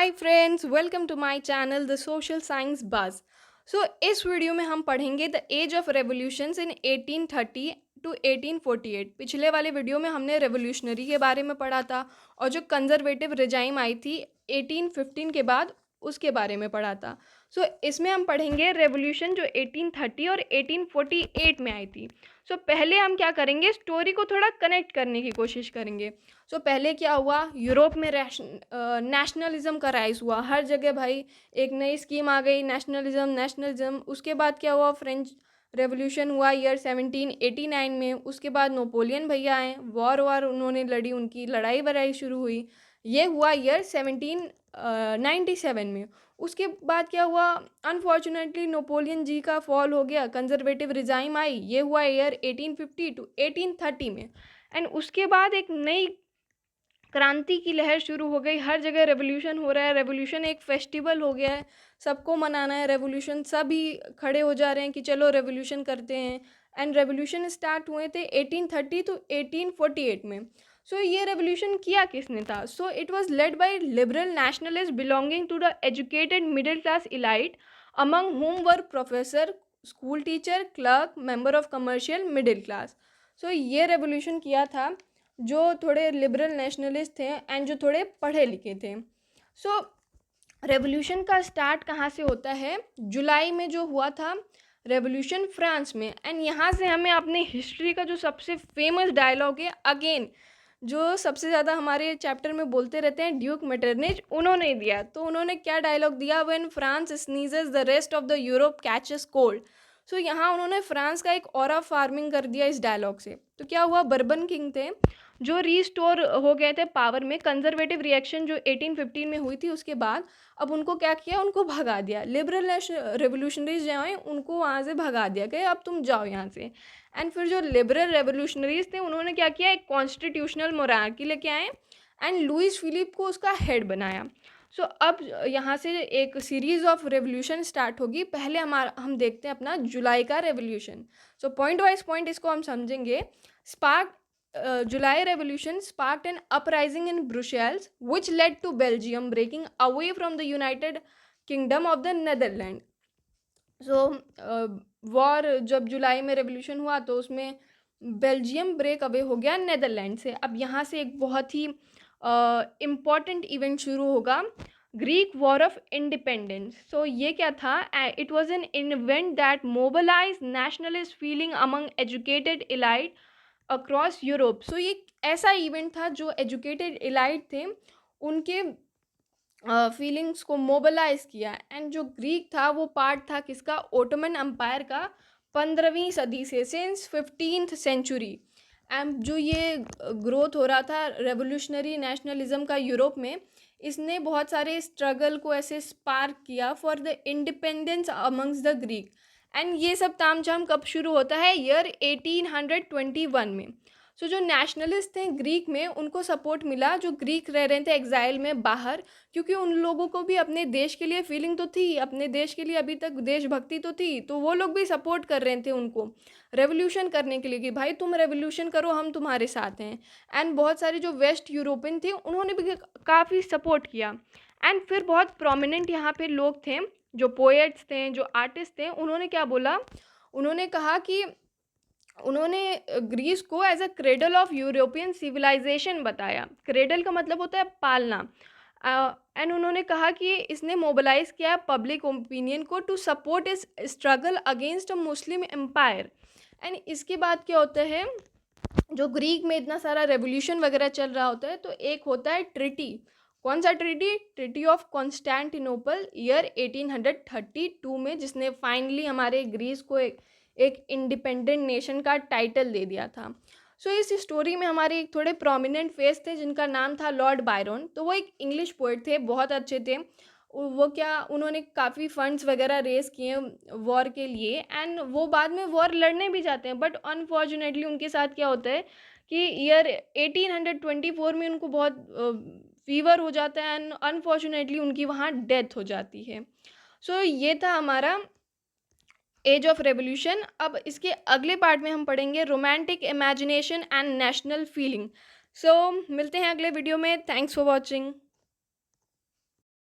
Hi friends, welcome to my channel the social science buzz. इस video में हम पढ़ेंगे the age of revolutions in 1830 to 1848। पिछले वाले वीडियो में हमने रेवोल्यूशनरी के बारे में पढ़ा था और जो कंजर्वेटिव रिजाइम आई थी 1815 के बाद उसके बारे में पढ़ा था। इसमें हम पढ़ेंगे रेवोल्यूशन जो 1830 और 1848 में आई थी। पहले हम क्या करेंगे, स्टोरी को थोड़ा कनेक्ट करने की कोशिश करेंगे। पहले क्या हुआ, यूरोप में नेशनलिज्म का राइज हुआ। हर जगह भाई एक नई स्कीम आ गई, नेशनलिज्म नेशनलिज्म। उसके बाद क्या हुआ, फ्रेंच रेवोल्यूशन हुआ ईयर 1789 में। उसके बाद नेपोलियन भैया आए, वॉर उन्होंने लड़ी, उनकी लड़ाई वड़ाई शुरू हुई। ये हुआ ईयर 1797 में। उसके बाद क्या हुआ, अनफॉर्चुनेटली नेपोलियन जी का फॉल हो गया, कंजर्वेटिव रिजाइम आई। ये हुआ ईयर 1850 टू 1830 में। एंड उसके बाद एक नई क्रांति की लहर शुरू हो गई। हर जगह रेवोल्यूशन हो रहा है। रेवोल्यूशन एक फेस्टिवल हो गया है, सबको मनाना है रेवोल्यूशन। सभी खड़े हो जा रहे हैं कि चलो रेवोल्यूशन करते हैं। एंड रेवोल्यूशन स्टार्ट हुए थे 1830 टू 1848 में। ये रेवोल्यूशन किया किसने था? It was led by liberal nationalist belonging to the educated middle class elite, among whom were professor, school teacher, clerk, member of commercial middle class. ये रेवोल्यूशन किया था जो थोड़े लिबरल नेशनलिस्ट थे एंड जो थोड़े पढ़े लिखे थे। रेवोल्यूशन का स्टार्ट कहाँ से होता है? जुलाई में जो हुआ था रेवोल्यूशन फ्रांस में। एंड यहाँ से हमें अपने हिस्ट्री का जो सबसे फेमस डायलॉग है, अगेन जो सबसे ज़्यादा हमारे चैप्टर में बोलते रहते हैं, ड्यूक मेटरनिच, उन्होंने दिया। तो उन्होंने क्या डायलॉग दिया, when France sneezes the rest of the Europe catches cold. यहाँ उन्होंने फ्रांस का एक ऑरा फार्मिंग कर दिया इस डायलॉग से। तो क्या हुआ, बर्बन किंग थे जो रीस्टोर हो गए थे पावर में। कंजर्वेटिव रिएक्शन जो 1815 में हुई थी उसके बाद अब उनको क्या किया, उनको भगा दिया। लिबरल रेवोल्यूशनरीज जो हैं उनको वहाँ से भगा दिया गया, अब तुम जाओ यहाँ से। एंड फिर जो लिबरल रेवोल्यूशनरीज थे उन्होंने क्या किया, एक कॉन्स्टिट्यूशनल मोरार्की लेके आए एंड लुइस फिलिप को उसका हेड बनाया। अब यहाँ से एक सीरीज ऑफ रेवोल्यूशन स्टार्ट होगी। पहले हम देखते हैं अपना जुलाई का रेवोल्यूशन। पॉइंट वाइज पॉइंट इसको हम समझेंगे। Spark July Revolution sparked an uprising in Brussels, which led to Belgium breaking away from the United Kingdom of the Netherlands. War जब जुलाई में रेवोल्यूशन हुआ तो उसमें बेल्जियम ब्रेक अवे हो गया नेदरलैंड से। अब यहाँ से एक बहुत ही इम्पॉर्टेंट इवेंट शुरू होगा, ग्रीक वॉर ऑफ इंडिपेंडेंस। ये क्या था? It was an event that mobilize nationalist feeling among educated elite across Europe. ये ऐसा इवेंट था जो एजुकेटेड इलाइट थे उनके फीलिंग्स को मोबिलाइज किया। एंड जो ग्रीक था वो पार्ट था किसका, ओटोमन एम्पायर का, 15वीं सदी से, सिंस 15th सेंचुरी। एंड जो ये ग्रोथ हो रहा था रेवोल्यूशनरी नेशनलिज्म का यूरोप में, इसने बहुत सारे स्ट्रगल को ऐसे स्पार्क किया for the independence amongst the Greek. And ये सब तामझाम कब शुरू होता है? ईयर 1821 में। जो नेशनलिस्ट थे ग्रीक में उनको सपोर्ट मिला, जो ग्रीक रह रहे थे एग्जाइल में बाहर, क्योंकि उन लोगों को भी अपने देश के लिए फीलिंग तो थी, अपने देश के लिए अभी तक देशभक्ति तो थी। तो वो लोग भी सपोर्ट कर रहे थे उनको रेवोल्यूशन करने के लिए कि भाई तुम रेवोल्यूशन करो, हम तुम्हारे साथ हैं। एंड बहुत सारे जो वेस्ट यूरोपियन थे उन्होंने भी काफ़ी सपोर्ट किया। एंड फिर बहुत प्रोमिनेंट यहाँ पे लोग थे, जो पोएट्स थे, जो आर्टिस्ट थे, उन्होंने क्या बोला, उन्होंने कहा कि उन्होंने ग्रीस को as a cradle of European civilization बताया। क्रेडल का मतलब होता है पालना। एंड उन्होंने कहा कि इसने मोबिलाइज किया पब्लिक ओपिनियन को टू सपोर्ट इस struggle against a Muslim empire. And इसके बाद क्या होता है, जो ग्रीक में इतना सारा रेवोल्यूशन वगैरह चल रहा होता है तो एक होता है ट्रिटी। कौन सा treaty? Treaty of Constantinople year 1832 में, जिसने फाइनली हमारे ग्रीस को एक इंडिपेंडेंट नेशन का टाइटल दे दिया था। इस स्टोरी में हमारे एक थोड़े प्रोमिनेंट फेस थे जिनका नाम था लॉर्ड बायरन। तो वो एक इंग्लिश पोएट थे, बहुत अच्छे थे। वो क्या, उन्होंने काफ़ी फंड्स वगैरह रेस किए वॉर के लिए। एंड वो बाद में वॉर लड़ने भी जाते हैं, बट अनफॉर्चुनेटली उनके साथ क्या होता है कि ईयर 1824 में उनको बहुत फीवर हो जाता है एंड अनफॉर्चुनेटली उनकी वहाँ डेथ हो जाती है। ये था हमारा एज ऑफ रेवोल्यूशन। अब इसके अगले पार्ट में हम पढ़ेंगे romantic imagination and national feeling. मिलते हैं अगले वीडियो में। Thanks for watching.